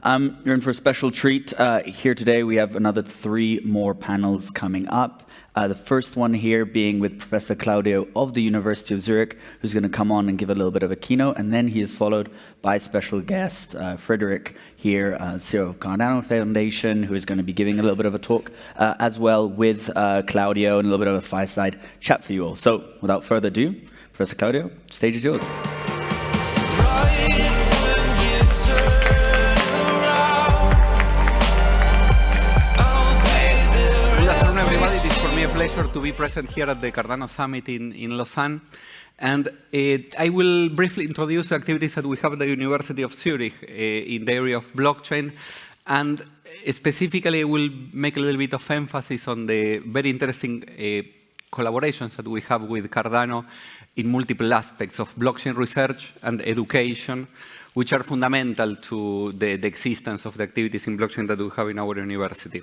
You're in for a special treat here today. We have another 3 more panels coming up. The first one here being with Professor Claudio of the University of Zurich, who's going to come on and give a little bit of a keynote, and then he is followed by special guest Frederik here, CEO of Cardano Foundation, who is going to be giving a little bit of a talk as well with Claudio, and a little bit of a fireside chat for you all. So without further ado, Professor Claudio, stage is yours. Everybody, it is for me a pleasure to be present here at the Cardano Summit in Lausanne. And I will briefly introduce the activities that we have at the University of Zurich in the area of blockchain. And specifically, I will make a little bit of emphasis on the very interesting collaborations that we have with Cardano in multiple aspects of blockchain research and education, which are fundamental to the existence of the activities in blockchain that we have in our university.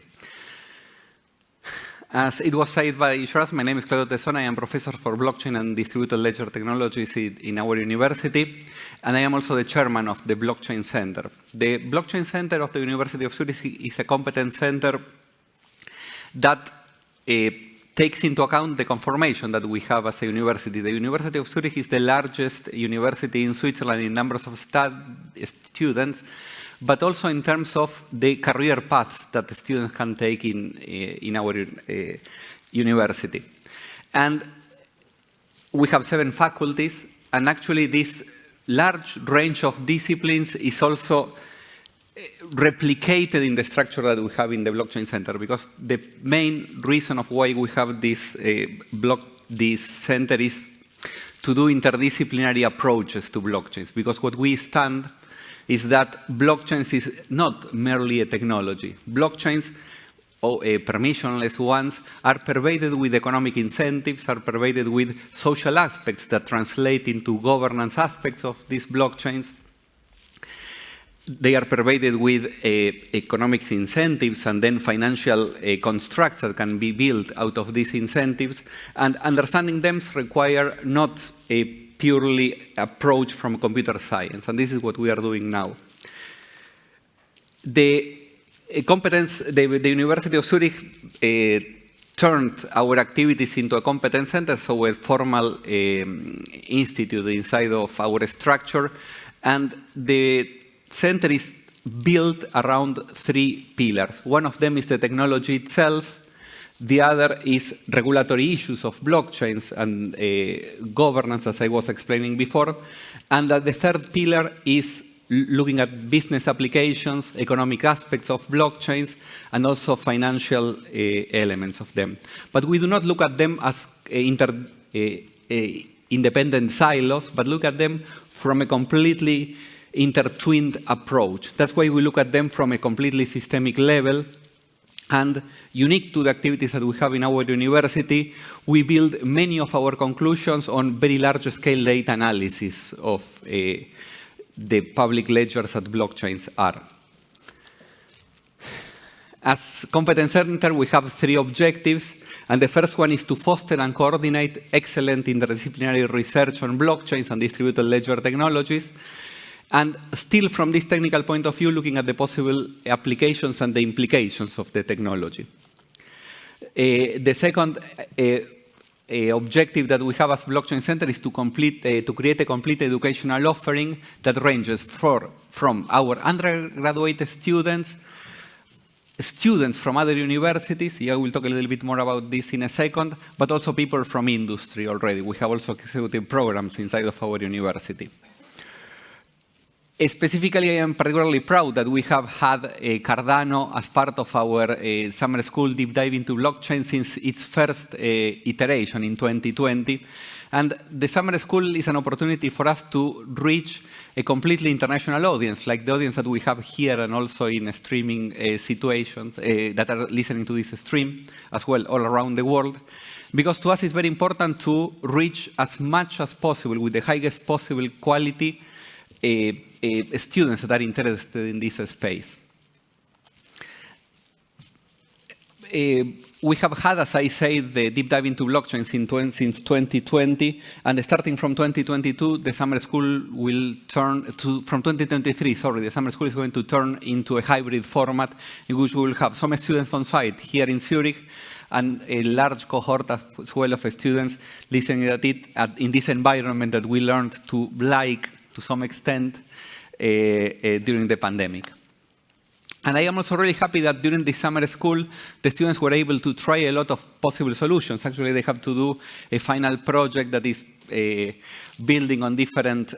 As it was said by Joras, my name is Claudio Tessone. I am professor for blockchain and distributed ledger technologies in our university, and I am also the chairman of the Blockchain Center. The Blockchain Center of the University of Zurich is a competence center that takes into account the conformation that we have as a university. The University of Zurich is the largest university in Switzerland in numbers of students, but also in terms of the career paths that the students can take in our university. And we have 7 faculties, and actually this large range of disciplines is also replicated in the structure that we have in the Blockchain Center, because the main reason of why we have this center is to do interdisciplinary approaches to blockchains, because what we stand is that blockchains is not merely a technology. Blockchains, or permissionless ones, are pervaded with economic incentives, are pervaded with social aspects that translate into governance aspects of these blockchains. They are pervaded with economic incentives and then financial constructs that can be built out of these incentives. And understanding them require not a purely approach from computer science, and this is what we are doing now. The University of Zurich turned our activities into a competence center, so a formal institute inside of our structure, and the center is built around 3 pillars. One of them is the technology itself. The other is regulatory issues of blockchains and governance, as I was explaining before. And the third pillar is looking at business applications, economic aspects of blockchains, and also financial elements of them. But we do not look at them as independent silos, but look at them from a completely intertwined approach. That's why we look at them from a completely systemic level. And unique to the activities that we have in our university, we build many of our conclusions on very large-scale data analysis of the public ledgers that blockchains are. As competence center, we have 3 objectives, and the first one is to foster and coordinate excellent interdisciplinary research on blockchains and distributed ledger technologies. And still, from this technical point of view, looking at the possible applications and the implications of the technology. The second objective that we have as Blockchain Center is to create a complete educational offering that ranges from our undergraduate students from other universities. I will talk a little bit more about this in a second, but also people from industry already. We have also executive programs inside of our university. Specifically, I am particularly proud that we have had Cardano as part of our summer school deep dive into blockchain since its first iteration in 2020. And the summer school is an opportunity for us to reach a completely international audience, like the audience that we have here and also in a streaming situations that are listening to this stream as well all around the world. Because to us it's very important to reach as much as possible with the highest possible quality students that are interested in this space. we have had, as I said, the deep dive into blockchains since 2020, and starting from 2022, the summer school will turn to, from 2023, sorry, the summer school is going to turn into a hybrid format in which we will have some students on site here in Zurich, and a large cohort as well of students listening at it in this environment that we learned to like to some extent during the pandemic. And I am also really happy that during the summer school, the students were able to try a lot of possible solutions. Actually, they have to do a final project that is building on different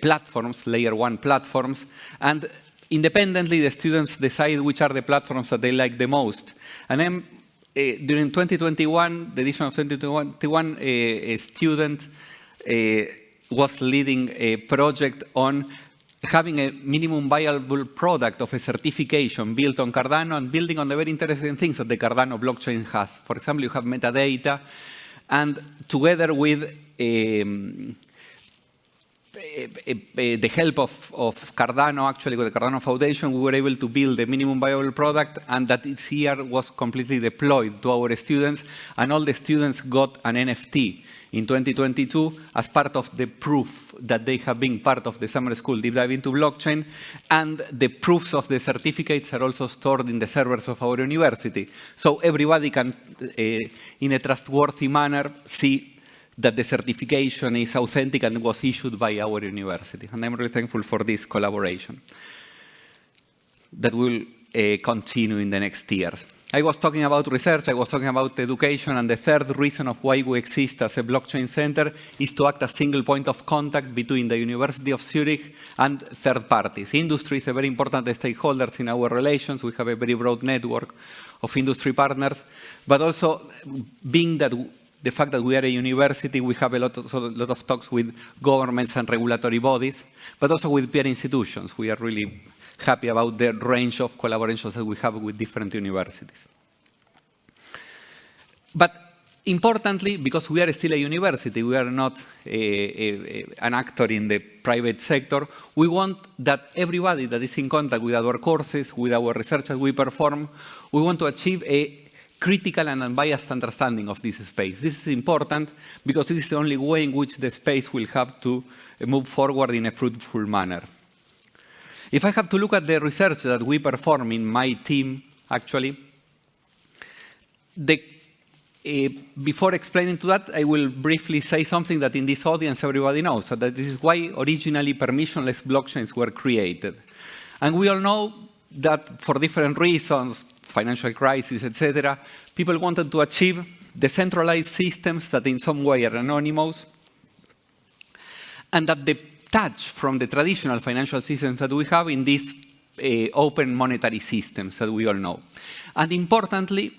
platforms, layer 1 platforms. And independently, the students decide which are the platforms that they like the most. And then during 2021, the edition of 2021, a student was leading a project on having a minimum viable product of a certification built on Cardano and building on the very interesting things that the Cardano blockchain has. For example, you have metadata, and together with the help of Cardano, actually with the Cardano Foundation, we were able to build a minimum viable product, and that this year was completely deployed to our students, and all the students got an NFT in 2022 as part of the proof that they have been part of the summer school deep dive into blockchain, and the proofs of the certificates are also stored in the servers of our university. So everybody can, in a trustworthy manner, see that the certification is authentic and was issued by our university. And I'm really thankful for this collaboration that will continue in the next years. I was talking about research, I was talking about education, and the third reason of why we exist as a blockchain center is to act as a single point of contact between the University of Zurich and third parties. Industry is a very important stakeholder in our relations. We have a very broad network of industry partners, but also being that the fact that we are a university, we have a lot of talks with governments and regulatory bodies, but also with peer institutions. We are really happy about the range of collaborations that we have with different universities. But importantly, because we are still a university, we are not an actor in the private sector, we want that everybody that is in contact with our courses, with our research that we perform, we want to achieve a critical and unbiased understanding of this space. This is important because this is the only way in which the space will have to move forward in a fruitful manner. If I have to look at the research that we perform in my team, actually, before explaining to that, I will briefly say something that in this audience everybody knows, that this is why originally permissionless blockchains were created. And we all know that for different reasons, financial crisis, etc., people wanted to achieve decentralized systems that in some way are anonymous, and that the touch from the traditional financial systems that we have in these open monetary systems that we all know. And importantly,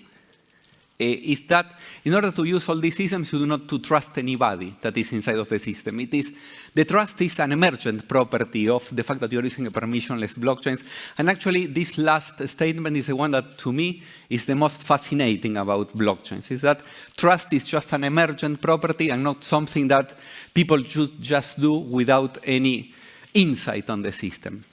is that in order to use all these systems, you do not to trust anybody that is inside of the system. The trust is an emergent property of the fact that you're using a permissionless blockchains. And actually, this last statement is the one that, to me, is the most fascinating about blockchains, is that trust is just an emergent property and not something that people should just do without any insight on the system.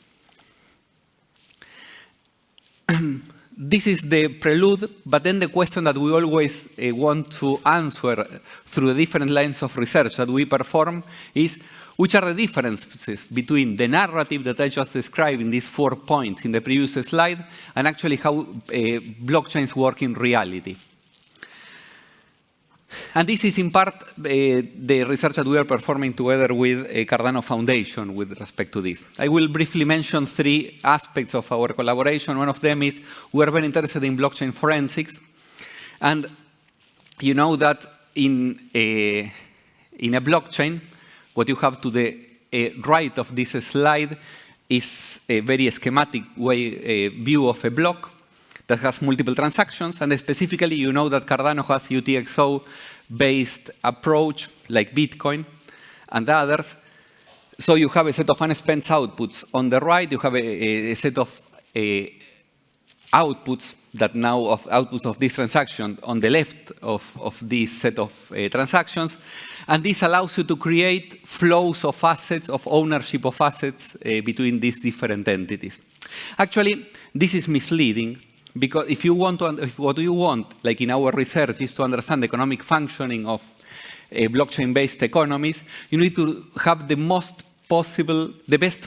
This is the prelude, but then the question that we always want to answer through the different lines of research that we perform is, which are the differences between the narrative that I just described in these 4 points in the previous slide and actually how blockchains work in reality. And this is in part the research that we are performing together with Cardano Foundation with respect to this. I will briefly mention 3 aspects of our collaboration. One of them is we are very interested in blockchain forensics. And you know that in a blockchain, what you have to the right of this slide is a very schematic view of a block that has multiple transactions, and specifically you know that Cardano has UTXO-based approach like Bitcoin and others. So you have a set of unspent outputs. On the right, you have a set of outputs that now of outputs of this transaction on the left of this set of transactions. And this allows you to create flows of assets, of ownership of assets between these different entities. Actually, this is misleading Because if what you want, like in our research, is to understand the economic functioning of blockchain-based economies, you need to have the best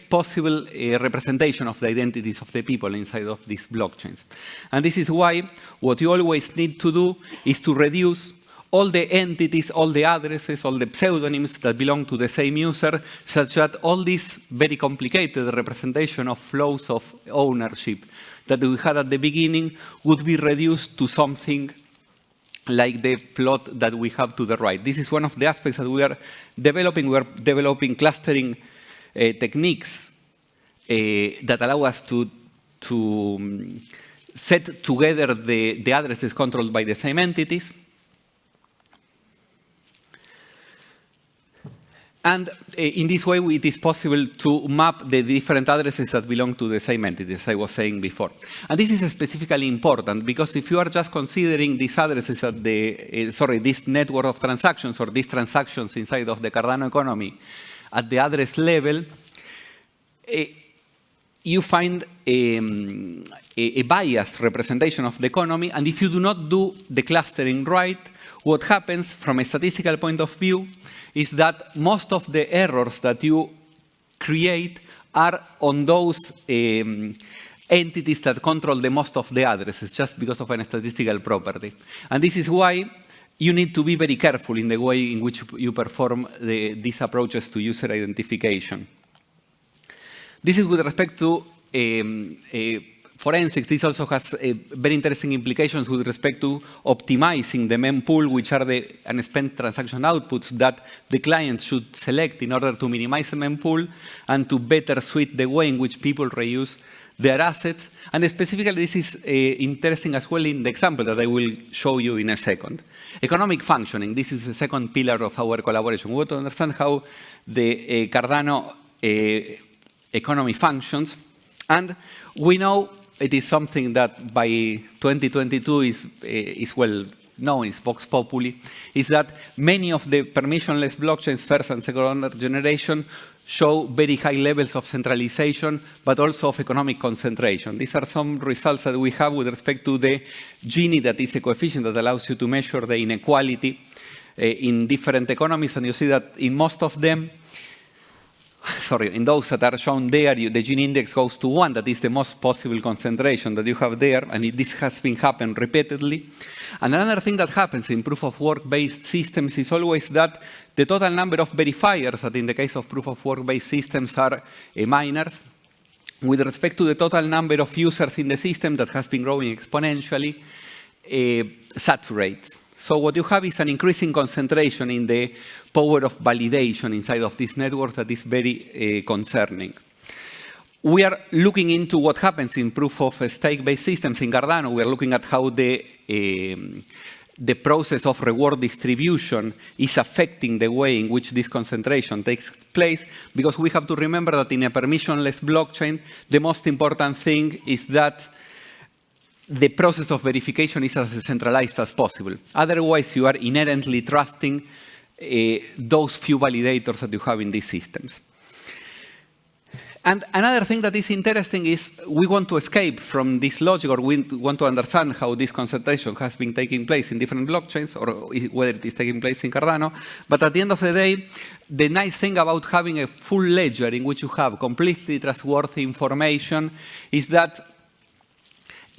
possible representation of the identities of the people inside of these blockchains. And this is why what you always need to do is to reduce all the entities, all the addresses, all the pseudonyms that belong to the same user, such that all this very complicated representation of flows of ownership that we had at the beginning would be reduced to something like the plot that we have to the right. This is one of the aspects that we are developing. We are developing clustering techniques that allow us to set together the addresses controlled by the same entities. And in this way, it is possible to map the different addresses that belong to the same entity, as I was saying before. And this is specifically important because if you are just considering these addresses at this network of transactions or these transactions inside of the Cardano economy at the address level, you find a biased representation of the economy. And if you do not do the clustering right, what happens from a statistical point of view is that most of the errors that you create are on those entities that control the most of the addresses, just because of a statistical property. And this is why you need to be very careful in the way in which you perform these approaches to user identification. This is with respect to forensics. This also has very interesting implications with respect to optimizing the mempool, which are the unspent transaction outputs that the client should select in order to minimize the mempool and to better suit the way in which people reuse their assets. And specifically, this is interesting as well in the example that I will show you in a second. Economic functioning. This is the second pillar of our collaboration. We want to understand how the Cardano economy functions. And we know it is something that by 2022 is well known, is Vox Populi, is that many of the permissionless blockchains, first and second generation, show very high levels of centralization, but also of economic concentration. These are some results that we have with respect to the Gini, that is a coefficient that allows you to measure the inequality in different economies. And you see that in most of them, in those that are shown there, the Gini index goes to 1. That is the most possible concentration that you have there, and this has been happening repeatedly. And another thing that happens in proof-of-work-based systems is always that the total number of verifiers, that in the case of proof-of-work-based systems are minors, with respect to the total number of users in the system that has been growing exponentially, saturates. So what you have is an increasing concentration in the power of validation inside of this network that is very concerning. We are looking into what happens in proof-of-stake-based systems in Cardano. We are looking at how the process of reward distribution is affecting the way in which this concentration takes place, because we have to remember that in a permissionless blockchain, the most important thing is that the process of verification is as centralized as possible. Otherwise, you are inherently trusting those few validators that you have in these systems. And another thing that is interesting is we want to escape from this logic, or we want to understand how this concentration has been taking place in different blockchains, or whether it is taking place in Cardano. But at the end of the day, the nice thing about having a full ledger in which you have completely trustworthy information is that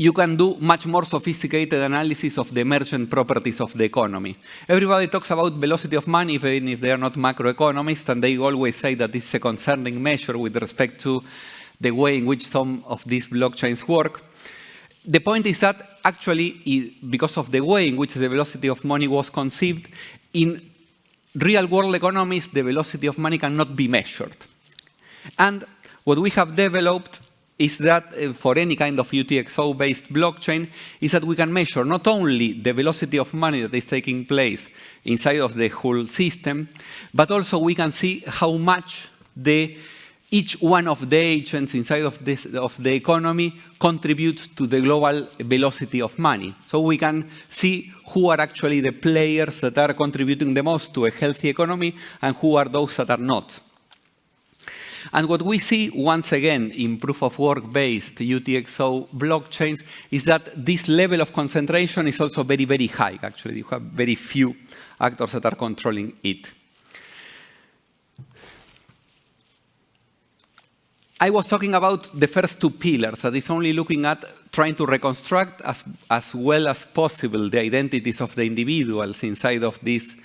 you can do much more sophisticated analysis of the emergent properties of the economy. Everybody talks about velocity of money, even if they are not macroeconomists, and they always say that this is a concerning measure with respect to the way in which some of these blockchains work. The point is that actually, because of the way in which the velocity of money was conceived, in real-world economies, the velocity of money cannot be measured. And what we have developed is that for any kind of UTXO-based blockchain, is that we can measure not only the velocity of money that is taking place inside of the whole system, but also we can see how much each one of the agents inside of the economy contributes to the global velocity of money. So we can see who are actually the players that are contributing the most to a healthy economy and who are those that are not. And what we see, once again, in proof-of-work-based UTXO blockchains is that this level of concentration is also very, very high, actually. You have very few actors that are controlling it. I was talking about the first two pillars, that is only looking at trying to reconstruct as well as possible the identities of the individuals inside of these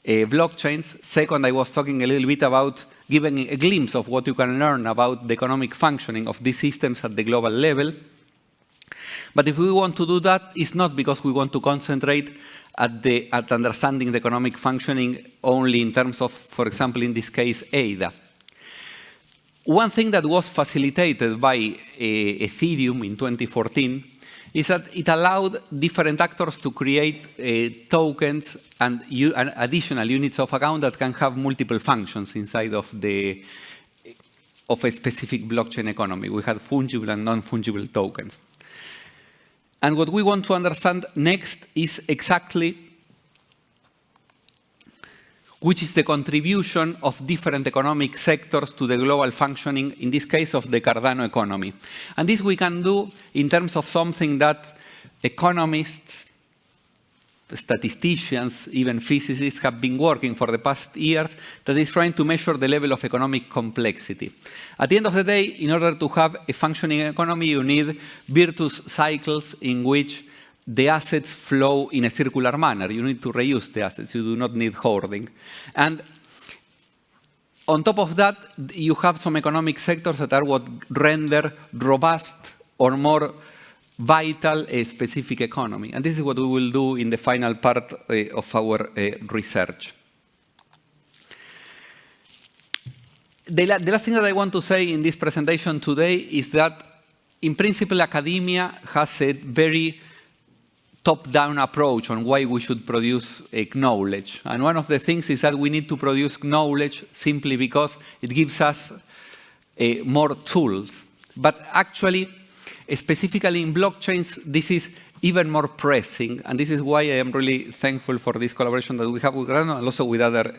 blockchains. Second, I was talking a little bit about giving a glimpse of what you can learn about the economic functioning of these systems at the global level. But if we want to do that, it's not because we want to concentrate at understanding the economic functioning only in terms of, for example, in this case, ADA. One thing that was facilitated by Ethereum in 2014 is that it allowed different actors to create tokens and additional units of account that can have multiple functions inside of a specific blockchain economy. We had fungible and non-fungible tokens. And what we want to understand next is exactly which is the contribution of different economic sectors to the global functioning, in this case of the Cardano economy. And this we can do in terms of something that economists, statisticians, even physicists have been working for the past years, that is trying to measure the level of economic complexity. At the end of the day, in order to have a functioning economy, you need virtuous cycles in which the assets flow in a circular manner. You need to reuse the assets. You do not need hoarding. And on top of that, you have some economic sectors that are what render robust or more vital a specific economy. And this is what we will do in the final part of our research. The last thing that I want to say in this presentation today is that, in principle, academia has a very top-down approach on why we should produce knowledge. And one of the things is that we need to produce knowledge simply because it gives us more tools. But actually, specifically in blockchains, this is even more pressing. And this is why I am really thankful for this collaboration that we have with Cardano and also with other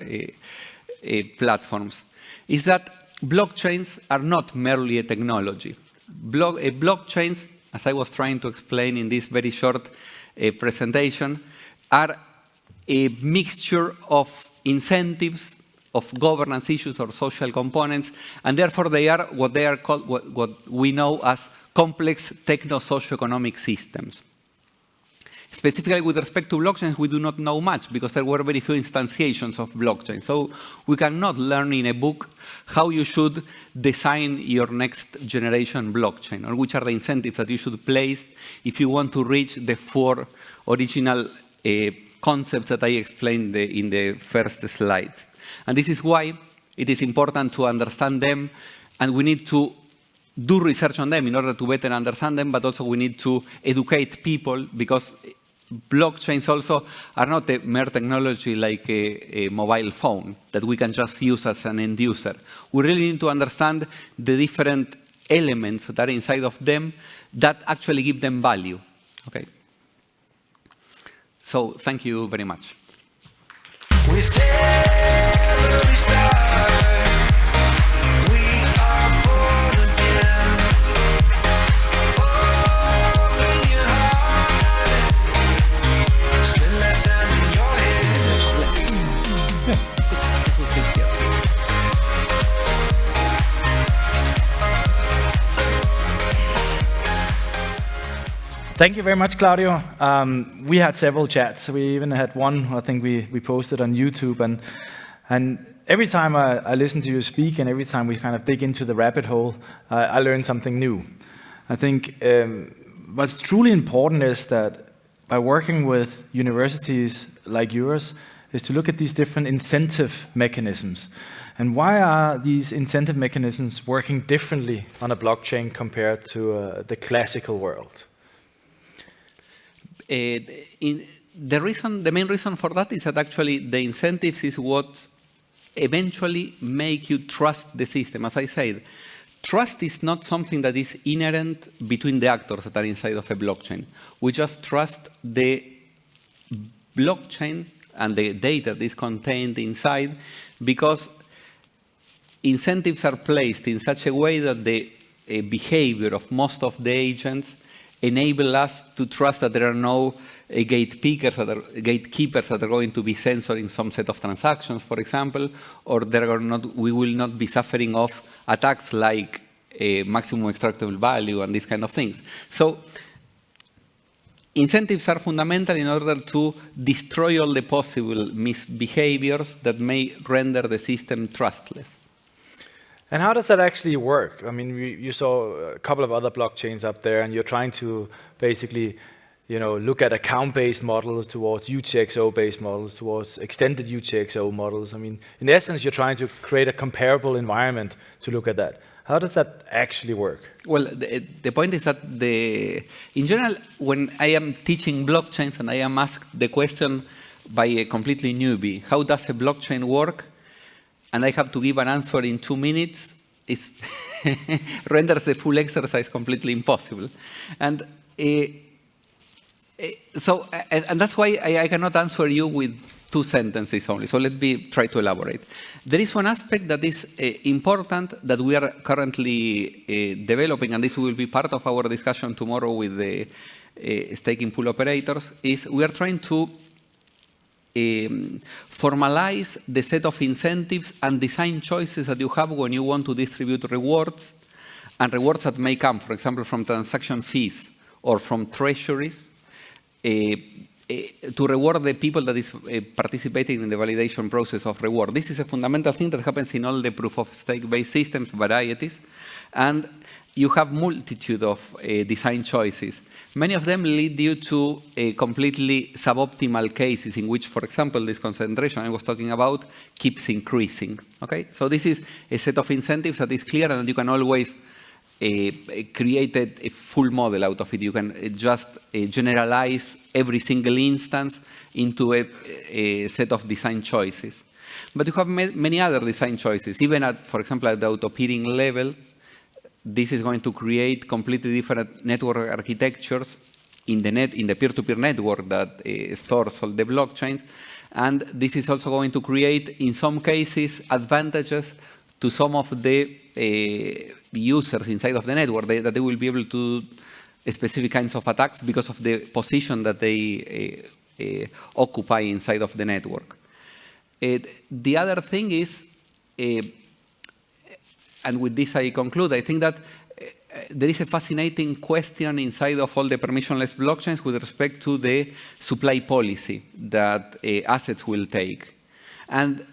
platforms. Is that blockchains are not merely a technology. Blockchains, as I was trying to explain in this very short presentation, are a mixture of incentives, of governance issues or social components, and therefore they are called what we know as complex techno-socioeconomic systems. Specifically with respect to blockchains, we do not know much because there were very few instantiations of blockchain. So we cannot learn in a book how you should design your next generation blockchain, or which are the incentives that you should place if you want to reach the four original concepts that I explained in the first slides. And this is why it is important to understand them, and we need to do research on them in order to better understand them, but also we need to educate people, because blockchains also are not a mere technology like a mobile phone that we can just use as an end user. We really need to understand the different elements that are inside of them that actually give them value. Okay. So thank you very much. With every star, we are born again. Open your heart, spend less time in your head. Thank you very much, Claudio. We had several chats. We even had one, I think we posted on YouTube. And every time I listen to you speak, and every time we kind of dig into the rabbit hole, I learn something new. I think what's truly important is that by working with universities like yours, is to look at these different incentive mechanisms. And why are these incentive mechanisms working differently on a blockchain compared to the classical world? The main reason for that is that actually the incentives is what eventually make you trust the system. As I said, trust is not something that is inherent between the actors that are inside of a blockchain. We just trust the blockchain and the data that is contained inside, because incentives are placed in such a way that the behavior of most of the agents enable us to trust that there are no gatekeepers that are going to be censoring some set of transactions, for example, or we will not be suffering of attacks like maximum extractable value and these kind of things. So incentives are fundamental in order to destroy all the possible misbehaviors that may render the system trustless. And how does that actually work? I mean, you saw a couple of other blockchains up there, and you're trying to basically, look at account-based models towards UTXO-based models, towards extended UTXO models. I mean, in essence, you're trying to create a comparable environment to look at that. How does that actually work? Well, the point is that in general, when I am teaching blockchains and I am asked the question by a completely newbie, how does a blockchain work? And I have to give an answer in 2 minutes, it renders the full exercise completely impossible. And that's why I cannot answer you with 2 sentences only. So let me try to elaborate. There is one aspect that is important that we are currently developing, and this will be part of our discussion tomorrow with the staking pool operators, is we are trying to formalize the set of incentives and design choices that you have when you want to distribute rewards, and rewards that may come, for example, from transaction fees or from treasuries, to reward the people that is participating in the validation process of reward. This is a fundamental thing that happens in all the proof-of-stake-based systems, varieties, and you have multitude of design choices. Many of them lead you to completely suboptimal cases in which, for example, this concentration I was talking about keeps increasing. Okay, so this is a set of incentives that is clear, and you can always create a full model out of it. You can just generalize every single instance into a set of design choices. But you have many other design choices, even at, for example, at the auto-peering level. This is going to create completely different network architectures in the peer-to-peer network that stores all the blockchains. And this is also going to create, in some cases, advantages to some of the users inside of the network, that they will be able to do specific kinds of attacks because of the position that they occupy inside of the network. The other thing is, and with this I conclude, I think that there is a fascinating question inside of all the permissionless blockchains with respect to the supply policy that assets will take. And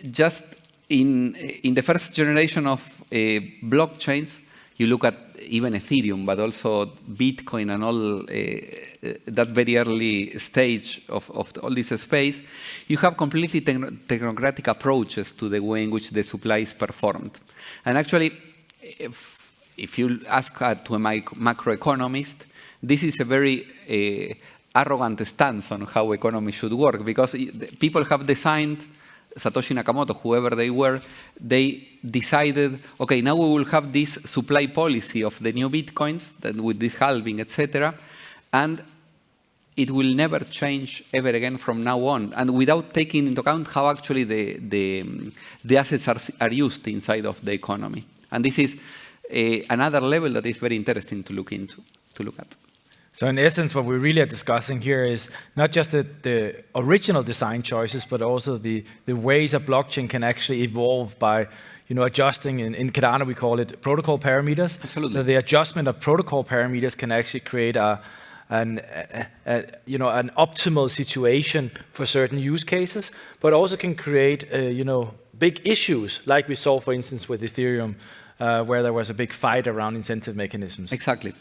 just in the first generation of blockchains, you look at even Ethereum, but also Bitcoin and all that very early stage of all this space, you have completely technocratic approaches to the way in which the supply is performed. And actually, if you ask to a macroeconomist, this is a very arrogant stance on how economy should work, because people have designed, Satoshi Nakamoto, whoever they were, they decided, okay, now we will have this supply policy of the new Bitcoins, that with this halving, etc., and it will never change ever again from now on, and without taking into account how actually the assets are used inside of the economy. And this is another level that is very interesting to look at. So in essence, what we really are discussing here is not just the original design choices, but also the ways a blockchain can actually evolve by adjusting. In Cardano, we call it protocol parameters. Absolutely. So the adjustment of protocol parameters can actually create an optimal situation for certain use cases, but also can create big issues, like we saw, for instance, with Ethereum, where there was a big fight around incentive mechanisms. Exactly.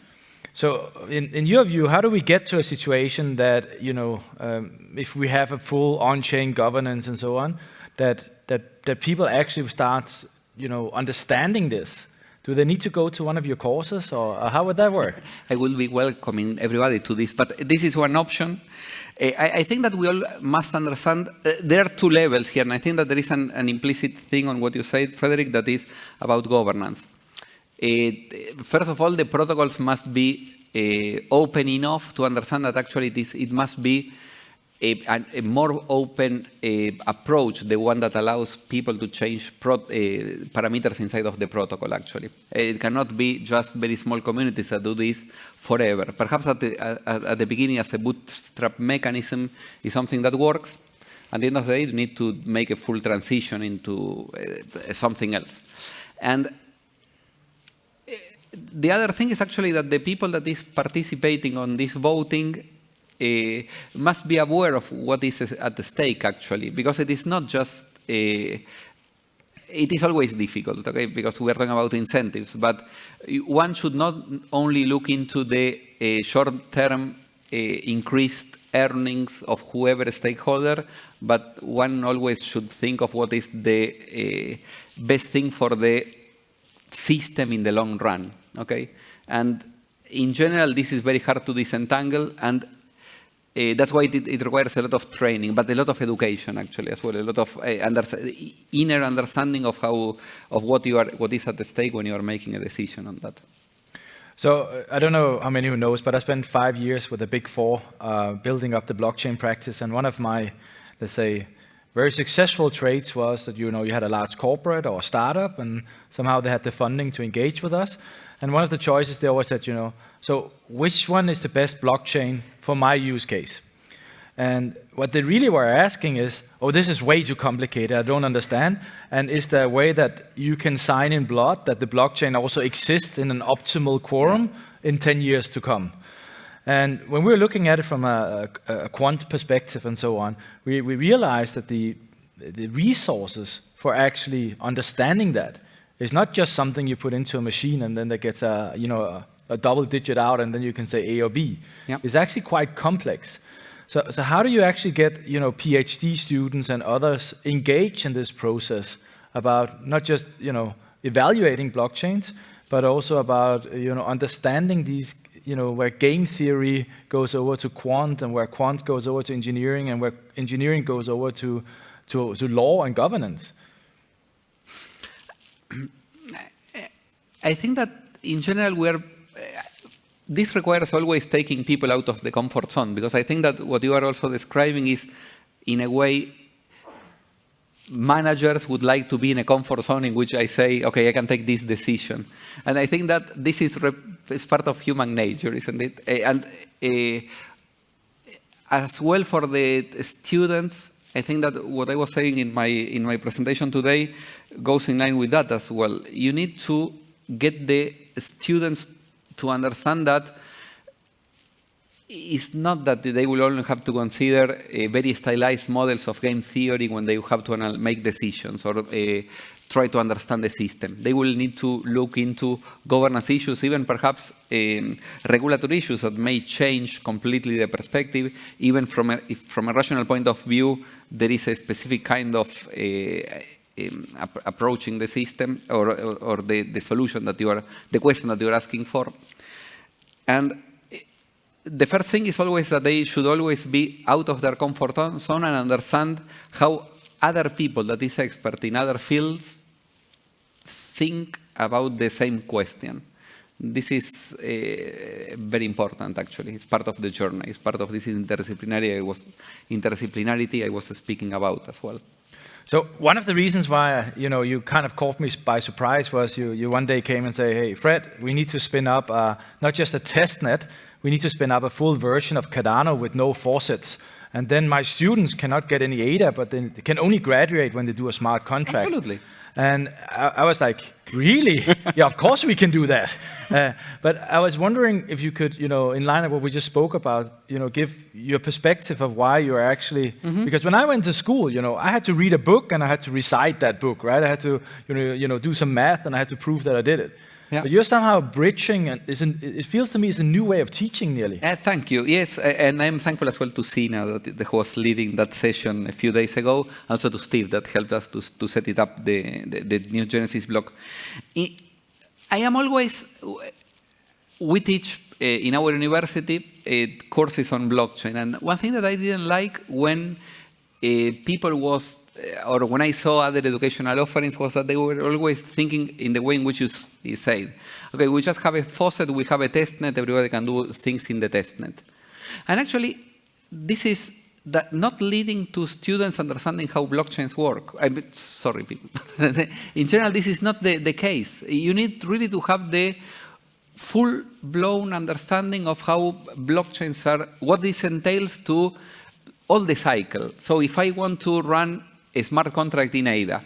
So in your view, how do we get to a situation that, if we have a full on-chain governance and so on, that people actually start, understanding this? Do they need to go to one of your courses, or how would that work? I will be welcoming everybody to this, but this is one option. I think that we all must understand there are 2 levels here, and I think that there is an implicit thing on what you said, Frederik, that is about governance. First of all, the protocols must be open enough to understand that actually it must be a more open approach, the one that allows people to change parameters inside of the protocol, actually. It cannot be just very small communities that do this forever. Perhaps at the beginning, as a bootstrap mechanism, is something that works. At the end of the day, you need to make a full transition into something else. And the other thing is actually that the people that is participating on this voting must be aware of what is at the stake, actually, because it is not just, it is always difficult, okay, because we are talking about incentives, but one should not only look into the short-term increased earnings of whoever stakeholder, but one always should think of what is the best thing for the system in the long run, okay? And in general, this is very hard to disentangle, and that's why it requires a lot of training, but a lot of education actually as well, a lot of inner understanding of what is at the stake when you are making a decision on that. So I don't know how many who knows, but I spent 5 years with the Big Four building up the blockchain practice, and one of my, let's say, very successful traits was that you had a large corporate or a startup, and somehow they had the funding to engage with us. And one of the choices they always said, so which one is the best blockchain for my use case? And what they really were asking is, this is way too complicated, I don't understand. And is there a way that you can sign in blood that the blockchain also exists in an optimal quorum in 10 years to come? And when we were looking at it from a quant perspective and so on, we realized that the resources for actually understanding that is not just something you put into a machine and then that gets a double digit out and then you can say A or B. Yep. It's actually quite complex. So how do you actually get PhD students and others engaged in this process about not just evaluating blockchains, but also about understanding these where game theory goes over to quant and where quant goes over to engineering and where engineering goes over to law and governance? I think that in general this requires always taking people out of the comfort zone, because I think that what you are also describing is, in a way, managers would like to be in a comfort zone in which I say, okay, I can take this decision. And I think that this is part of human nature, isn't it? And as well for the students, I think that what I was saying in my presentation today goes in line with that as well. You need to get the students to understand that it's not that they will only have to consider very stylized models of game theory when they have to make decisions or try to understand the system. They will need to look into governance issues, even perhaps regulatory issues that may change completely the perspective. Even from a rational point of view, there is a specific kind of approaching the system or the solution that the question that you're asking for. And the first thing is always that they should always be out of their comfort zone and understand how other people that is expert in other fields think about the same question. This is very important, actually. It's part of the journey. It's part of this interdisciplinarity I was speaking about as well. So one of the reasons why you kind of caught me by surprise was you one day came and say, hey, Fred, we need to spin up not just a test net, we need to spin up a full version of Cardano with no faucets. And then my students cannot get any ADA, but they can only graduate when they do a smart contract. Absolutely. And I was like, really? Yeah, of course we can do that. But I was wondering if you could, in line with what we just spoke about, give your perspective of why you're actually, because when I went to school, I had to read a book and I had to recite that book, right? I had to, do some math and I had to prove that I did it. Yeah. But you're somehow bridging, and it feels to me it's a new way of teaching nearly. Thank you. Yes, and I'm thankful as well to Sina that was leading that session a few days ago, also to Steve that helped us to set it up, the new Genesis block. I am always, we teach in our university courses on blockchain, and one thing that I didn't like when people was, or when I saw other educational offerings, was that they were always thinking in the way in which you said, okay, we just have a faucet, we have a testnet, everybody can do things in the testnet. And actually, this is that not leading to students understanding how blockchains work. Sorry, people. In general, this is not the case. You need really to have the full-blown understanding of how blockchains are, what this entails to all the cycle. So if I want to run a smart contract in ADA,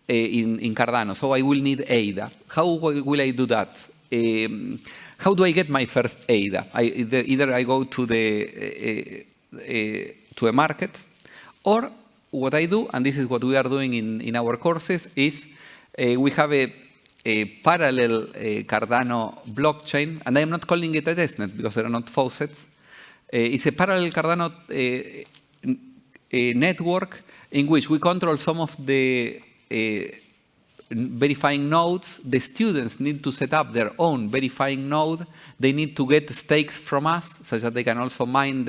in Cardano, so I will need ADA. How will I do that? How do I get my first ADA? Either I go to a market, or what I do, and this is what we are doing in our courses, is we have a parallel Cardano blockchain, and I am not calling it a testnet because there are not faucets. It's a parallel Cardano network in which we control some of the verifying nodes. The students need to set up their own verifying node. They need to get stakes from us, such that they can also mine,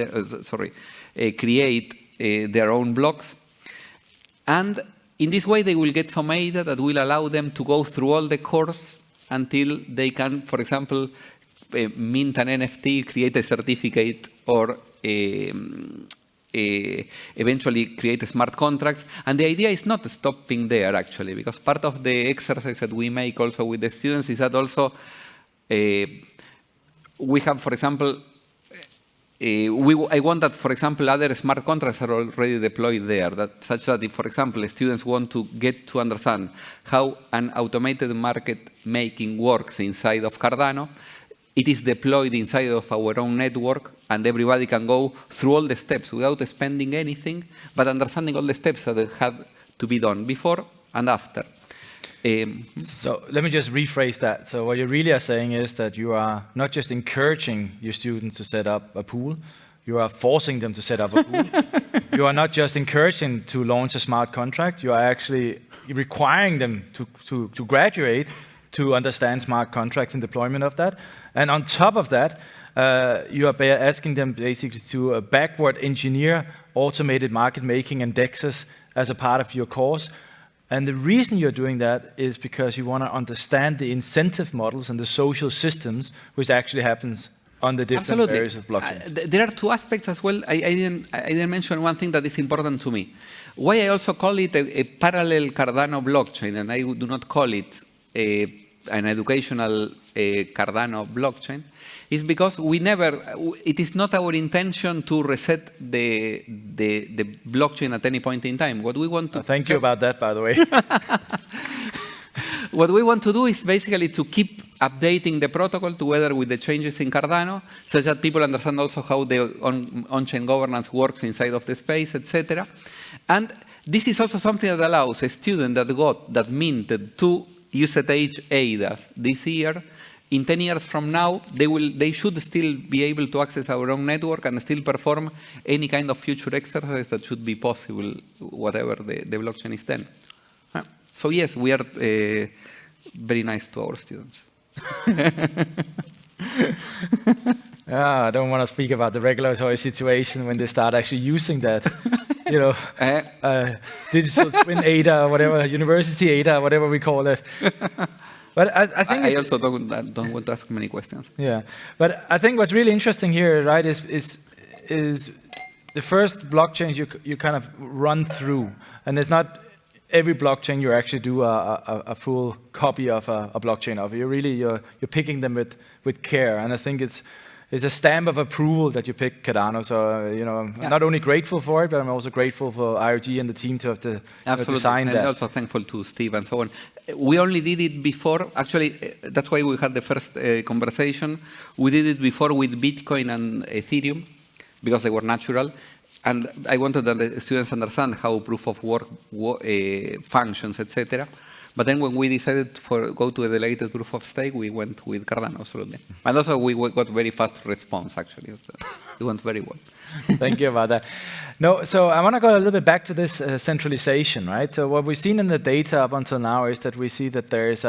create their own blocks. And in this way, they will get some ADA that will allow them to go through all the course until they can, for example, mint an NFT, create a certificate, or eventually create smart contracts. And the idea is not stopping there, actually, because part of the exercise that we make also with the students is that also we have, for example, I want that, for example, other smart contracts are already deployed there, such that if, for example, students want to get to understand how an automated market making works inside of Cardano, it is deployed inside of our own network, and everybody can go through all the steps without spending anything, but understanding all the steps that had to be done before and after. So let me just rephrase that. So what you really are saying is that you are not just encouraging your students to set up a pool, you are forcing them to set up a pool. You are not just encouraging to launch a smart contract, you are actually requiring them to graduate to understand smart contracts and deployment of that. And on top of that, you are asking them basically to backward engineer automated market making and DEXs as a part of your course. And the reason you're doing that is because you want to understand the incentive models and the social systems which actually happens on the different areas of blockchain. There are two aspects as well. I didn't mention one thing that is important to me. Why I also call it a parallel Cardano blockchain, and I do not call it an educational Cardano blockchain, is because it is not our intention to reset the blockchain at any point in time. What we want to thank you about that, by the way. What we want to do is basically to keep updating the protocol together with the changes in Cardano, such that people understand also how the on-chain governance works inside of the space, etc. And this is also something that allows a student that minted 2 usage ADAs this year, in 10 years from now, they should still be able to access our own network and still perform any kind of future exercise that should be possible, whatever the blockchain is then. So yes, we are very nice to our students. I don't want to speak about the regulatory situation when they start actually using that. Digital twin ADA, whatever, university ADA, whatever we call it. But I think I also don't want to ask many questions. Yeah, but I think what's really interesting here, right, is the first blockchains you kind of run through, and it's not every blockchain you actually do a full copy of a blockchain of. You're picking them with care, and I think it's a stamp of approval that you pick Cardano. So I'm not only grateful for it, but I'm also grateful for IRG and the team to have designed that. And also thankful to Steve and so on. We only did it before. Actually, that's why we had the first conversation. We did it before with Bitcoin and Ethereum because they were natural. And I wanted that the students understand how proof of work functions, etc. But then when we decided to go to a delegated proof of stake, we went with Cardano, absolutely. And also we got very fast response, actually. It went very well. Thank you about that. No, so I want to go a little bit back to this centralization, right? So what we've seen in the data up until now is that we see that there is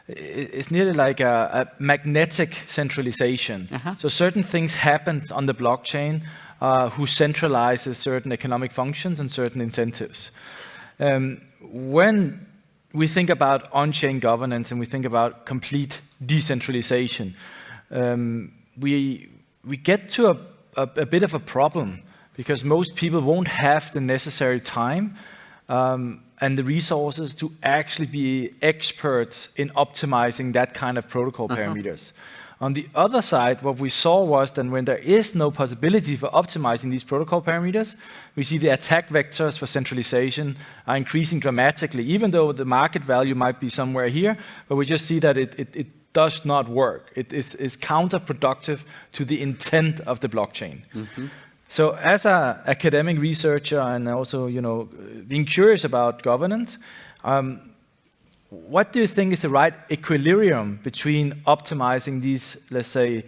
it's nearly like a magnetic centralization. So certain things happen on the blockchain who centralizes certain economic functions and certain incentives. When we think about on-chain governance and we think about complete decentralization, we get to a bit of a problem because most people won't have the necessary time and the resources to actually be experts in optimizing that kind of protocol parameters. On the other side, what we saw was that when there is no possibility for optimizing these protocol parameters, we see the attack vectors for centralization are increasing dramatically, even though the market value might be somewhere here, but we just see that it does not work. It is counterproductive to the intent of the blockchain. So as an academic researcher and also, being curious about governance, what do you think is the right equilibrium between optimizing these, let's say,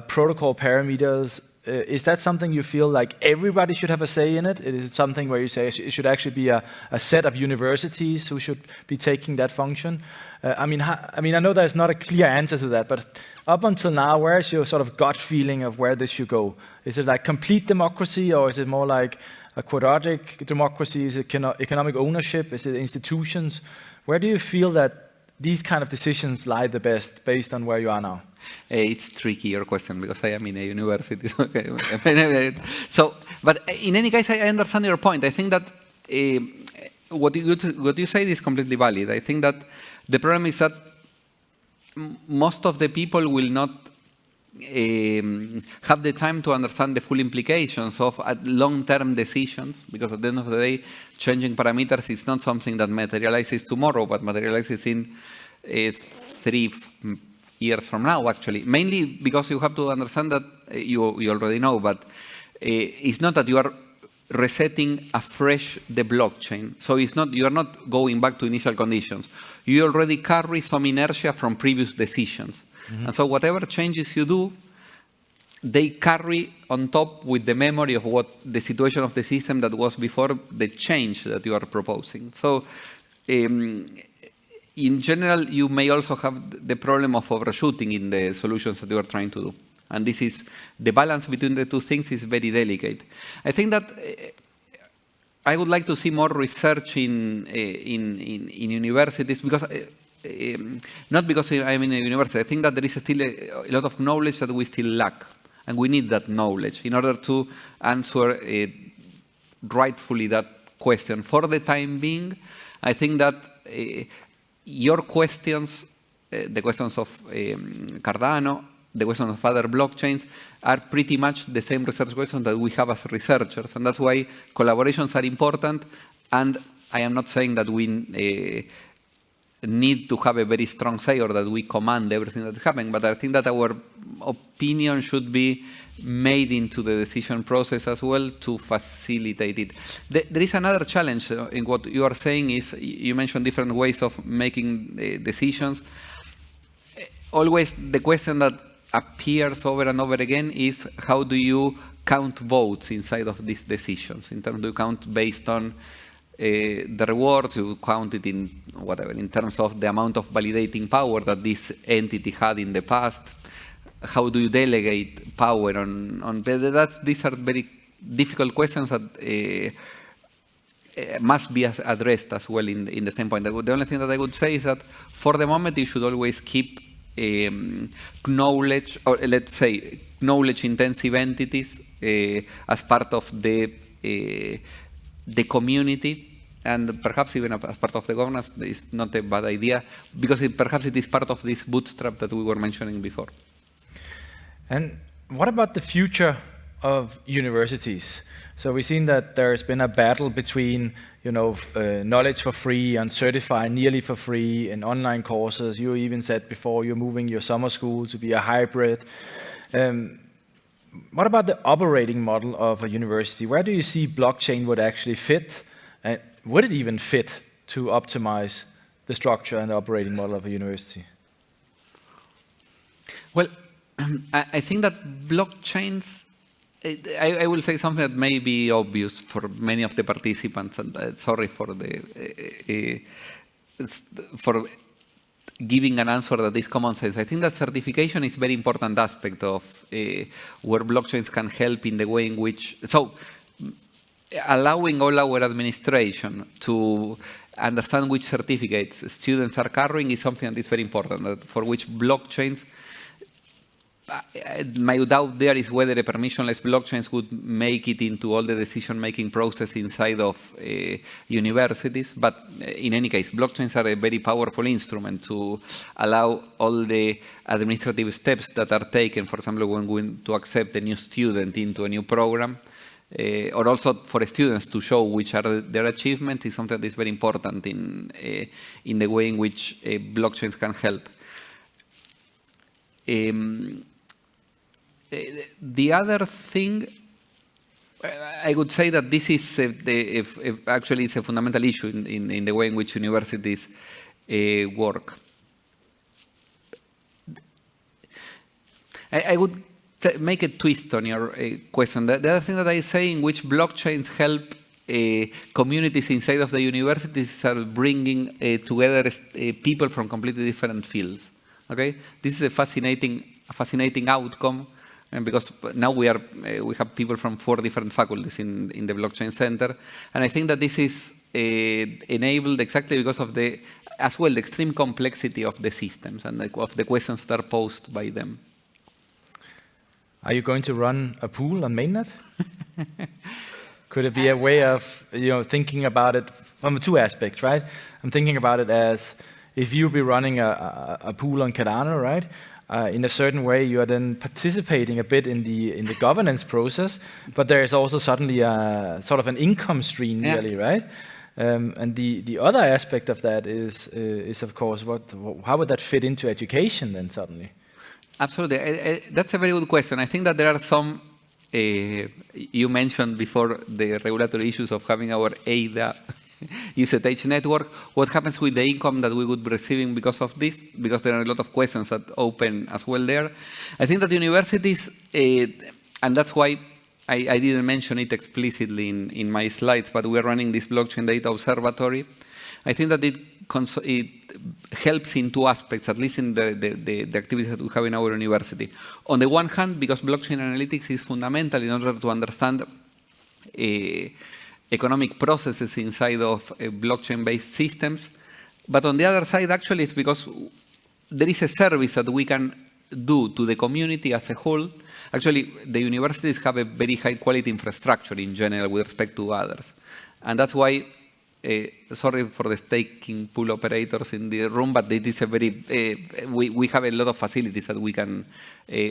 protocol parameters? Is that something you feel like everybody should have a say in it? Is it something where you say it should actually be a set of universities who should be taking that function? I know there's not a clear answer to that, but up until now, where is your sort of gut feeling of where this should go? Is it like complete democracy, or is it more like a quadratic democracy? Is it economic ownership? Is it institutions? Where do you feel that these kind of decisions lie the best based on where you are now? It's tricky, your question, because I am in a university. But in any case, I understand your point. I think that what you say is completely valid. I think that the problem is that most of the people will not have the time to understand the full implications of long-term decisions, because at the end of the day, changing parameters is not something that materializes tomorrow, but materializes in 3 years from now, actually. Mainly because you have to understand that, you already know, but it's not that you are resetting afresh the blockchain. So you are not going back to initial conditions. You already carry some inertia from previous decisions. And so whatever changes you do, they carry on top with the memory of what the situation of the system that was before the change that you are proposing. So in general, you may also have the problem of overshooting in the solutions that you are trying to do. And this is, the balance between the two things is very delicate. I think that I would like to see more research in universities, because not because I'm in a university. I think that there is still a lot of knowledge that we still lack, and we need that knowledge in order to answer rightfully that question. For the time being, I think that your questions, the questions of Cardano, the questions of other blockchains, are pretty much the same research questions that we have as researchers, and that's why collaborations are important. And I am not saying that we need to have a very strong say or that we command everything that's happening, but I think that our opinion should be made into the decision process as well to facilitate it. There is another challenge in what you are saying is, you mentioned different ways of making decisions. Always the question that appears over and over again is, how do you count votes inside of these decisions? In terms, do you count based on the rewards, you count it in whatever, in terms of the amount of validating power that this entity had in the past? How do you delegate power on these are very difficult questions that must be addressed as well in the same point. The only thing that I would say is that for the moment you should always keep knowledge, or let's say knowledge intensive entities as part of the community, and perhaps even as part of the governance is not a bad idea, because perhaps it is part of this bootstrap that we were mentioning before. And what about the future of universities? So we've seen that there's been a battle between, knowledge for free and certified nearly for free in online courses. You even said before you're moving your summer school to be a hybrid. What about the operating model of a university? Where do you see blockchain would actually fit? Would it even fit to optimize the structure and the operating model of a university? Well, I think that blockchains, I will say something that may be obvious for many of the participants, and sorry for giving an answer that is common sense. I think that certification is a very important aspect of where blockchains can help in the way in which, so allowing all our administration to understand which certificates students are carrying is something that is very important, for which blockchains my doubt there is whether a permissionless blockchains would make it into all the decision-making process inside of universities. But in any case, blockchains are a very powerful instrument to allow all the administrative steps that are taken, for example, when going to accept a new student into a new program, or also for students to show which are their achievements, is something that is very important in the way in which blockchains can help. The other thing, I would say that this is actually it's a fundamental issue in the way in which universities work. I would make a twist on your question. The other thing that I say in which blockchains help communities inside of the universities are bringing together people from completely different fields. Okay, this is a fascinating outcome, and because now we have people from 4 different faculties in the blockchain center, and I think that this is enabled exactly because of the extreme complexity of the systems and of the questions that are posed by them. Are you going to run a pool on mainnet? Could it be a way of thinking about it from 2 aspects, right? I'm thinking about it as if you be running a pool on Cardano, right? In a certain way, you are then participating a bit in the governance process, but there is also suddenly a sort of an income stream, really, right? And the other aspect of that is of course, how would that fit into education then suddenly? Absolutely, that's a very good question. I think that there are some. You mentioned before the regulatory issues of having our ADA usage network. What happens with the income that we would be receiving because of this? Because there are a lot of questions that open as well there. I think that universities, and that's why I didn't mention it explicitly in my slides, but we're running this blockchain data observatory. I think that it helps in 2 aspects, at least in the activities that we have in our university. On the one hand, because blockchain analytics is fundamental in order to understand economic processes inside of blockchain-based systems. But on the other side, actually, it's because there is a service that we can do to the community as a whole. Actually, the universities have a very high-quality infrastructure in general with respect to others. And that's why, sorry for the staking pool operators in the room, but it is a very, we have a lot of facilities that we can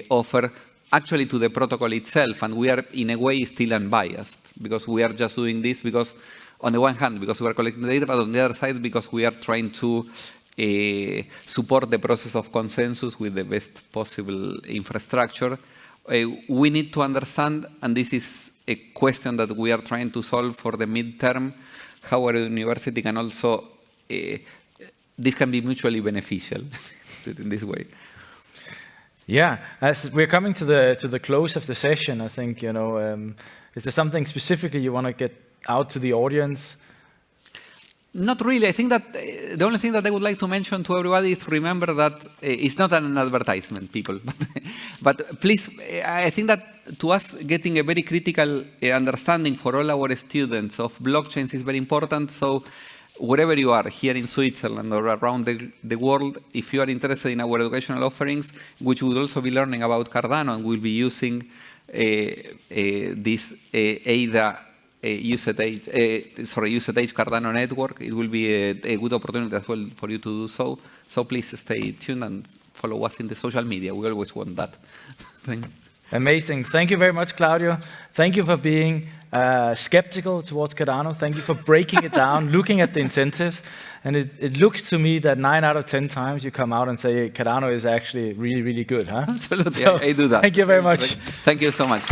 offer actually to the protocol itself, and we are in a way still unbiased, because we are just doing this because, on the one hand, because we are collecting data, but on the other side, because we are trying to support the process of consensus with the best possible infrastructure. We need to understand, and this is a question that we are trying to solve for the midterm, how our university can also, this can be mutually beneficial in this way. Yeah, as we're coming to the close of the session, I think, is there something specifically you want to get out to the audience? Not really. I think that the only thing that I would like to mention to everybody is to remember that it's not an advertisement, people. But please, I think that to us, getting a very critical understanding for all our students of blockchains is very important. So wherever you are, here in Switzerland or around the world, if you are interested in our educational offerings, which will also be learning about Cardano and will be using this ADA usage Cardano network, it will be a good opportunity as well for you to do so. So please stay tuned and follow us in the social media. We always want that. Thank you. Amazing. Thank you very much, Claudio. Thank you for being skeptical towards Cardano. Thank you for breaking it down, looking at the incentives. And it looks to me that 9 out of 10 times you come out and say Cardano is actually really, really good, huh? Absolutely, So, I do that. Thank you very much. Thank you so much.